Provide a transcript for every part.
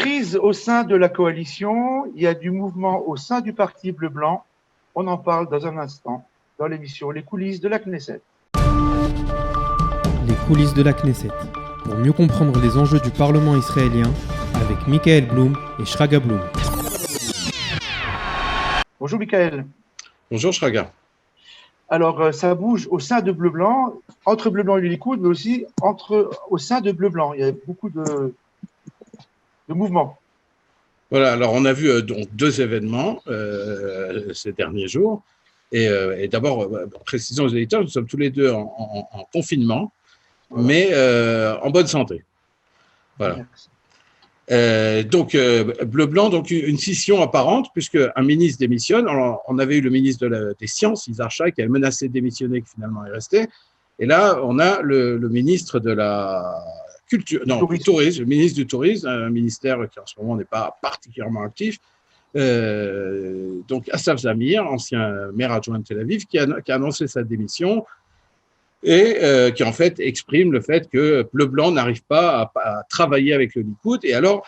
crise au sein de la coalition, il y a du mouvement au sein du parti bleu-blanc. On en parle dans un instant dans l'émission Les coulisses de la Knesset. Les coulisses de la Knesset, pour mieux comprendre les enjeux du Parlement israélien, avec Michael Blum et Shraga Blum. Bonjour Michael. Bonjour Shraga. Alors, ça bouge au sein de Bleu-Blanc, entre Bleu-Blanc et le Likoud, mais aussi au sein de Bleu-Blanc. Il y a beaucoup de mouvements. Voilà, alors on a vu donc deux événements ces derniers jours. Et d'abord, précisons aux éditeurs, nous sommes tous les deux en confinement, mais en bonne santé. Voilà. Donc, Bleu-Blanc, donc une scission apparente, puisque un ministre démissionne. Alors, on avait eu le ministre des Sciences, Yizhar Shaï, qui avait menacé de démissionner, qui finalement est resté. Et là, on a le ministre de la Culture, non, du Tourisme, le ministre du Tourisme, un ministère qui en ce moment n'est pas particulièrement actif. Donc, Assaf Zamir, ancien maire adjoint de Tel Aviv, qui a annoncé sa démission et qui en fait exprime le fait que Bleu-Blanc n'arrive pas à travailler avec le Likoud. Et alors,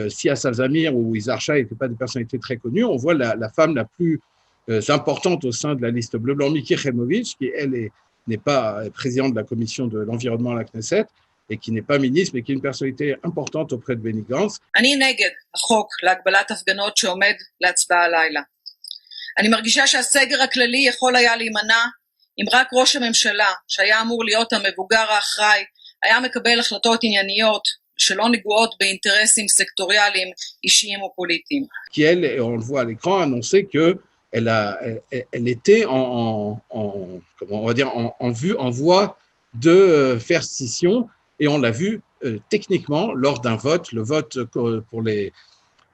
si Assaf Zamir ou Yizhar Shaï n'étaient pas des personnalités très connues, on voit la femme la plus importante au sein de la liste Bleu-Blanc, Miki Khaimovitch, qui elle n'est pas présidente de la commission de l'environnement à la Knesset et qui n'est pas ministre, mais qui est une personnalité importante auprès de Benny Gantz. אני נגד החוק להגבלת הפגנות שעומד להצבעה הלילה. אני מרגישה שהסגר הכללי יכול היה להימנע אם רק ראש הממשלה, שהיה אמור להיות המבוגר האחראי, היה מקבל החלטות ענייניות שלא נגועות באינטרסים סקטוריאליים, אישיים ופוליטיים. Qui elle, on le voit à l'écran, a annoncé que elle était comment on va dire, en voie de faire scission, et on l'a vu techniquement lors d'un vote, le vote pour les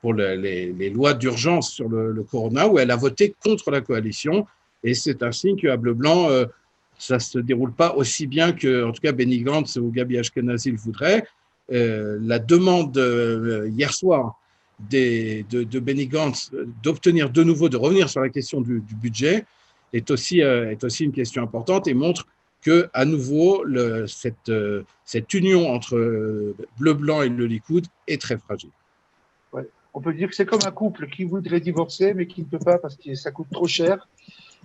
lois d'urgence sur le corona, où elle a voté contre la coalition. Et c'est un signe qu'à Bleu-Blanc, ça ne se déroule pas aussi bien que, en tout cas, Benny Gantz ou Gabi Ashkenazi le voudraient. La demande hier soir de Benny Gantz d'obtenir de nouveau, de revenir sur la question du budget est aussi une question importante et montre que, à nouveau, cette union entre Bleu-Blanc et le Likoud est très fragile. Ouais. On peut dire que c'est comme un couple qui voudrait divorcer, mais qui ne peut pas parce que ça coûte trop cher.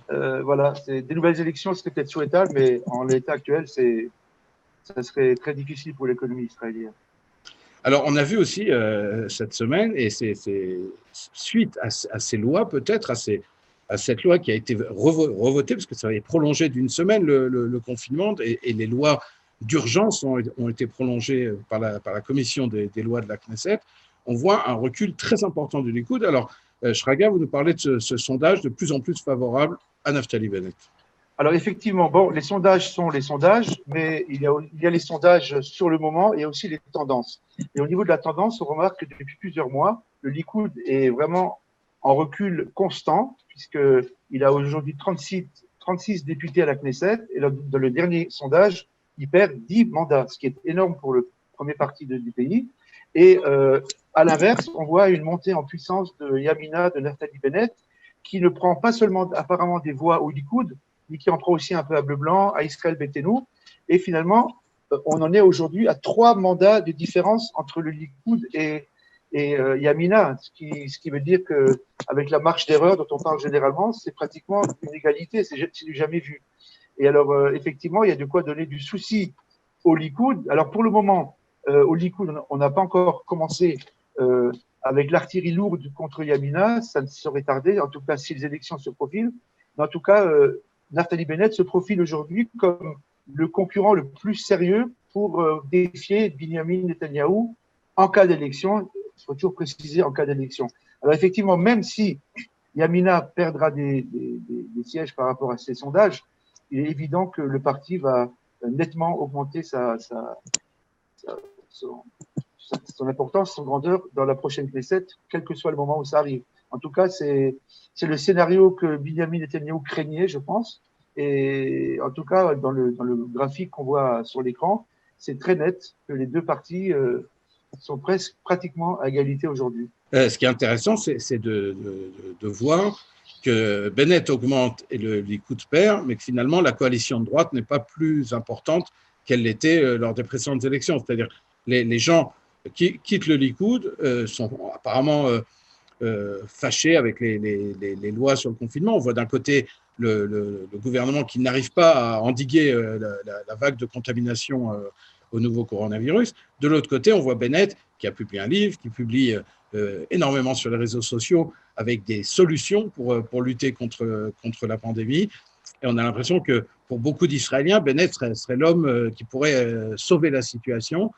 Voilà, des nouvelles élections seraient peut-être souhaitables, mais en l'état actuel, ça serait très difficile pour l'économie israélienne. Alors, on a vu aussi cette semaine, et c'est suite à ces lois, peut-être, à cette loi qui a été revotée, parce que ça avait prolongé d'une semaine le confinement, et les lois d'urgence ont été prolongées par la commission des lois de la Knesset. On voit un recul très important du Likoud. Alors, Shraga, vous nous parlez de ce sondage de plus en plus favorable à Naftali Bennett. Alors effectivement, bon, les sondages sont les sondages, mais il y a les sondages sur le moment et aussi les tendances. Et au niveau de la tendance, on remarque que depuis plusieurs mois, le Likoud est vraiment en recul constant, puisqu'il a aujourd'hui 36 députés à la Knesset, et dans le dernier sondage, il perd 10 mandats, ce qui est énorme pour le premier parti du pays. Et à l'inverse, on voit une montée en puissance de Yamina, de Naftali Bennett, qui ne prend pas seulement apparemment des voix au Likoud, mais qui en prend aussi un peu à Bleu-Blanc, à Israël Beitenou. Et finalement, on en est aujourd'hui à 3 mandats de différence entre le Likoud et Yamina, ce qui veut dire qu'avec la marge d'erreur dont on parle généralement, c'est pratiquement une égalité, c'est du jamais vu. Et alors, effectivement, il y a de quoi donner du souci au Likoud. Alors, pour le moment, au Likoud, on n'a pas encore commencé avec l'artillerie lourde contre Yamina, ça ne saurait tarder, en tout cas si les élections se profilent. Mais en tout cas, Naftali Bennett se profile aujourd'hui comme le concurrent le plus sérieux pour défier Binyamin Netanyahou en cas d'élection. Il faut toujours préciser en cas d'élection. Alors effectivement, même si Yamina perdra des sièges par rapport à ces sondages, il est évident que le parti va nettement augmenter son importance, son grandeur dans la prochaine Knesset, quel que soit le moment où ça arrive. En tout cas, c'est le scénario que Binyamin Netanyahou craignait, je pense. Et en tout cas, dans le graphique qu'on voit sur l'écran, c'est très net que les deux partis sont pratiquement à égalité aujourd'hui. Ce qui est intéressant, c'est de voir que Bennett augmente et le Likoud perd, mais que finalement, la coalition de droite n'est pas plus importante qu'elle l'était lors des précédentes élections. C'est-à-dire les gens quittent le Likoud, sont apparemment fâchés avec les lois sur le confinement. On voit d'un côté le gouvernement qui n'arrive pas à endiguer la vague de contamination au nouveau coronavirus. De l'autre côté, on voit Bennett qui a publié un livre, qui publie énormément sur les réseaux sociaux avec des solutions pour lutter contre la pandémie. Et on a l'impression que pour beaucoup d'Israéliens, Bennett serait l'homme qui pourrait sauver la situation.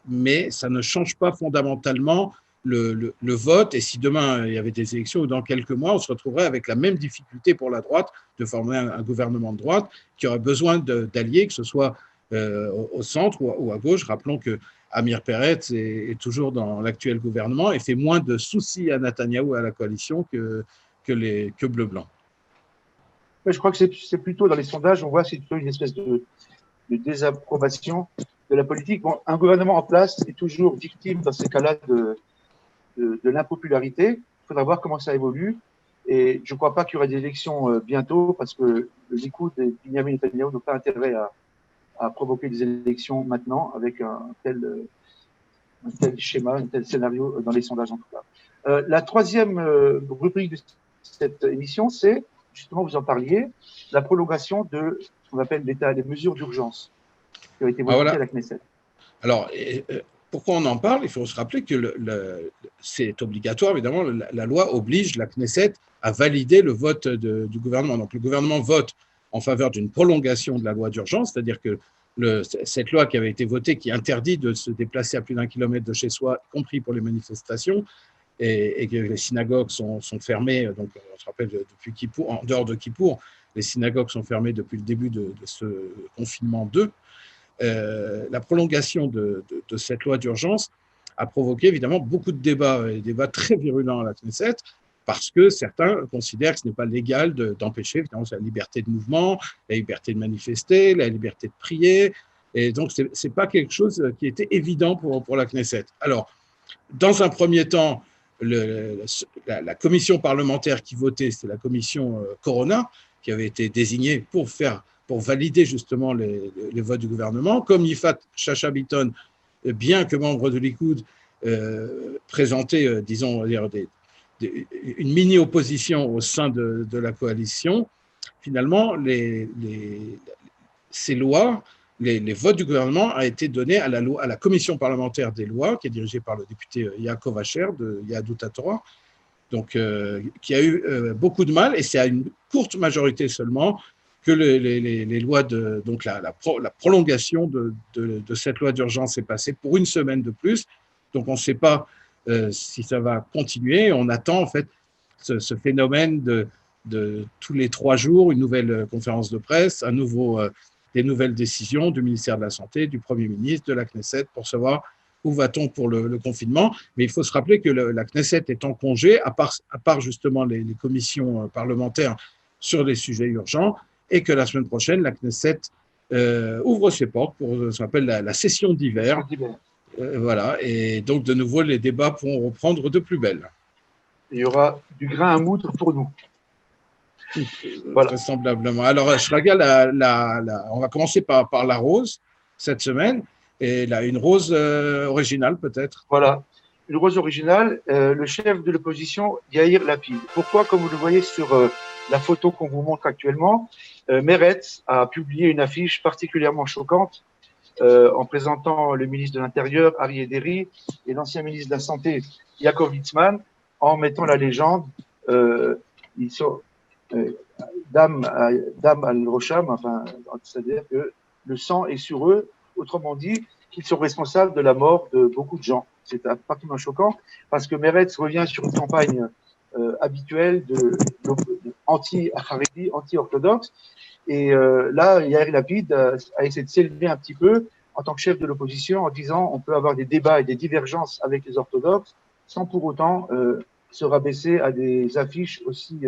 Mais ça ne change pas fondamentalement le vote. Et si demain il y avait des élections ou dans quelques mois, on se retrouverait avec la même difficulté pour la droite de former un gouvernement de droite qui aurait besoin d'alliés, que ce soit au centre ou à gauche. Rappelons que Amir Peretz est toujours dans l'actuel gouvernement et fait moins de soucis à Netanyahou et à la coalition que Bleu-Blanc. Je crois que c'est plutôt dans les sondages, on voit c'est plutôt une espèce de désapprobation de la politique. Bon, un gouvernement en place est toujours victime dans ces cas-là de l'impopularité. Il faudra voir comment ça évolue. Et je ne crois pas qu'il y aura des élections bientôt parce que le Likoud et Benyamin Netanyahou n'ont pas intérêt à provoquer des élections maintenant avec un tel schéma, un tel scénario dans les sondages en tout cas. La troisième rubrique de cette émission, c'est, justement, vous en parliez, la prolongation de ce qu'on appelle les mesures d'urgence qui ont été votées à la Knesset. Alors, pourquoi on en parle? Il faut se rappeler que c'est obligatoire, évidemment, la loi oblige la Knesset à valider le vote du gouvernement. Donc, le gouvernement vote en faveur d'une prolongation de la loi d'urgence, c'est-à-dire que cette loi qui avait été votée, qui interdit de se déplacer à plus d'1 kilomètre de chez soi, y compris pour les manifestations, et que les synagogues sont fermées, donc on se rappelle depuis Kippour, en dehors de Kippour, les synagogues sont fermées depuis le début de ce confinement 2. La prolongation de cette loi d'urgence a provoqué évidemment beaucoup de débats, et des débats très virulents à la Knesset, parce que certains considèrent que ce n'est pas légal d'empêcher évidemment la liberté de mouvement, la liberté de manifester, la liberté de prier, et donc ce n'est pas quelque chose qui était évident pour la Knesset. Alors, dans un premier temps, la commission parlementaire qui votait, c'était la commission Corona, qui avait été désignée pour valider justement les votes du gouvernement. Comme Yifat Chacha Biton, bien que membre de Likoud, présentait, disons, une mini-opposition au sein de la coalition, finalement, ces lois, les votes du gouvernement ont été donnés à la commission parlementaire des lois, qui est dirigée par le député Yaakov Asher de Yahadut HaTorah, donc, qui a eu beaucoup de mal, et c'est à une courte majorité seulement que les lois donc la prolongation de cette loi d'urgence est passée pour une semaine de plus. Donc, on ne sait pas si ça va continuer. On attend en fait ce phénomène de tous les 3 jours, une nouvelle conférence de presse, des nouvelles décisions du ministère de la Santé, du Premier ministre, de la Knesset, pour savoir où va-t-on pour le confinement. Mais il faut se rappeler que la Knesset est en congé, à part justement les commissions parlementaires sur les sujets urgents, et que la semaine prochaine, la Knesset ouvre ses portes pour ce qu'on appelle la session d'hiver. Voilà, et donc de nouveau, les débats pourront reprendre de plus belle. Il y aura du grain à moudre pour nous. Voilà. Vraisemblablement. Alors, Shraga, on va commencer par la rose cette semaine, et là, une rose originale peut-être. Voilà, une rose originale, le chef de l'opposition, Yair Lapid. Pourquoi? Comme vous le voyez sur la photo qu'on vous montre actuellement, Meretz a publié une affiche particulièrement choquante en présentant le ministre de l'Intérieur, Aryeh Deri, et l'ancien ministre de la Santé, Yaakov Litzman, en mettant la légende ils sont Dam al-Rosham, enfin, c'est-à-dire que le sang est sur eux, autrement dit, qu'ils sont responsables de la mort de beaucoup de gens. C'est particulièrement choquant parce que Meretz revient sur une campagne habituelle anti-Haredi, anti-orthodoxe. Et là, Yair Lapid a essayé de s'élever un petit peu en tant que chef de l'opposition en disant on peut avoir des débats et des divergences avec les orthodoxes sans pour autant se rabaisser à des affiches aussi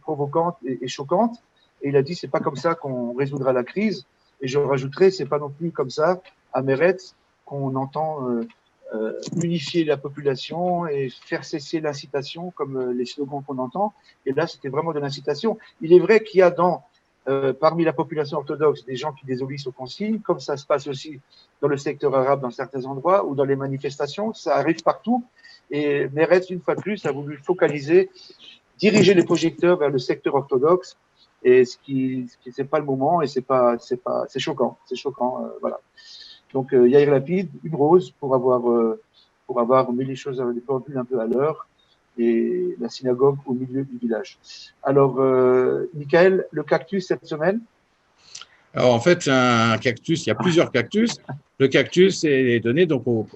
provocantes et choquantes. Et il a dit c'est pas comme ça qu'on résoudra la crise. Et je rajouterai c'est pas non plus comme ça à Meretz qu'on entend unifier la population et faire cesser l'incitation comme les slogans qu'on entend. Et là, c'était vraiment de l'incitation. Il est vrai qu'il y a dans parmi la population orthodoxe des gens qui désobéissent aux consignes, comme ça se passe aussi dans le secteur arabe dans certains endroits ou dans les manifestations, ça arrive partout. Et Meretz, une fois de plus, a voulu focaliser, diriger les projecteurs vers le secteur orthodoxe, et ce qui c'est pas le moment, et c'est choquant, voilà. Donc Yair Lapid, une rose pour avoir mis les choses avec des pendules un peu à l'heure, et la synagogue au milieu du village. Alors, Michael, le cactus cette semaine? Alors, en fait, c'est un cactus, il y a plusieurs cactus. Le cactus est donné donc aux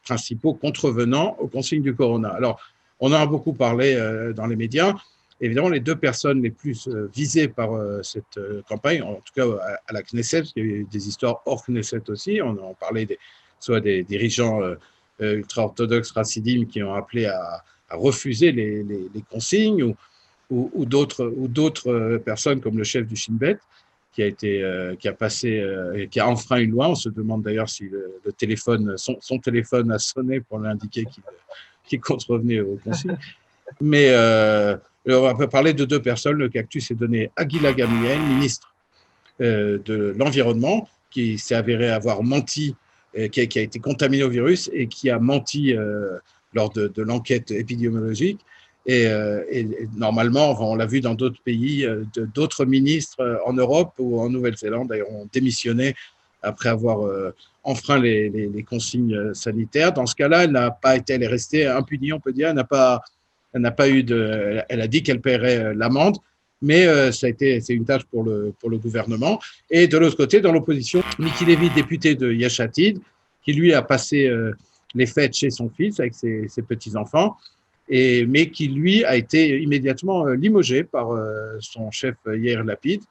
principaux contrevenants aux consignes du Corona. Alors, on en a beaucoup parlé dans les médias. Évidemment, les deux personnes les plus visées par cette campagne, en tout cas à la Knesset, parce qu'il y a eu des histoires hors Knesset aussi, on en parlait soit des dirigeants ultra-orthodoxes racidim qui ont appelé à refuser les consignes, ou d'autres personnes comme le chef du Shin Bet qui a enfreint une loi. On se demande d'ailleurs si son téléphone a sonné pour l'indiquer qu'il contrevenait aux consignes. Mais on va parler de deux personnes. Le cactus est donné à Gila Gamliel, ministre de l'Environnement, qui s'est avéré avoir menti, qui a été contaminé au virus et qui a menti lors de l'enquête épidémiologique. Et normalement, on l'a vu dans d'autres pays, d'autres ministres en Europe ou en Nouvelle-Zélande, d'ailleurs, ont démissionné après avoir enfreint les consignes sanitaires. Dans ce cas-là, elle est restée impunie, on peut dire. Elle a dit qu'elle paierait l'amende, mais c'est une tâche pour le gouvernement. Et de l'autre côté, dans l'opposition, Miki Levy, député de Yesh Atid, qui lui a passé les fêtes chez son fils avec ses petits-enfants, mais qui lui a été immédiatement limogé par son chef Yair Lapid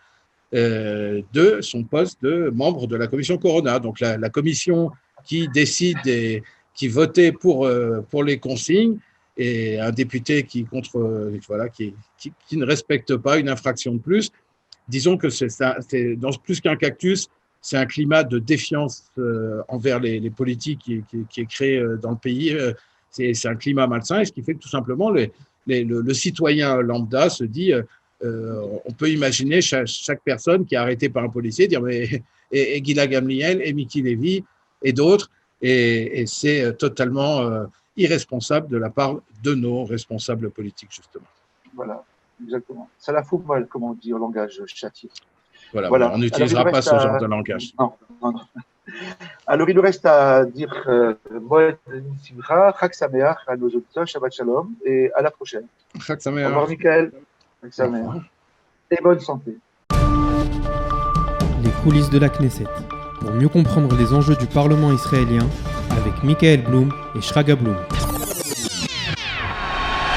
de son poste de membre de la commission Corona. Donc la commission qui décide et qui votait pour les consignes, et un député qui ne respecte pas une infraction de plus. Disons que c'est plus qu'un cactus, c'est un climat de défiance envers les politiques qui est créé dans le pays. C'est un climat malsain, et ce qui fait que tout simplement le citoyen lambda se dit on peut imaginer chaque personne qui est arrêtée par un policier dire mais et Gila Gamliel et Miki Levy et d'autres, et c'est totalement irresponsable de la part de nos responsables politiques, justement. Voilà, exactement. Ça la fout mal, comme on dit en langage châtié. Voilà. On n'utilisera pas ce genre de langage. Non. Alors, il nous reste à dire Moed Simcha, Chag Sameach à nos auditeurs, Shabbat Shalom, et à la prochaine. Chag Sameach. Au revoir, Michael. Chag Sameach. Et bonne santé. Les coulisses de la Knesset. Pour mieux comprendre les enjeux du Parlement israélien, avec Michael Blum et Shraga Blum.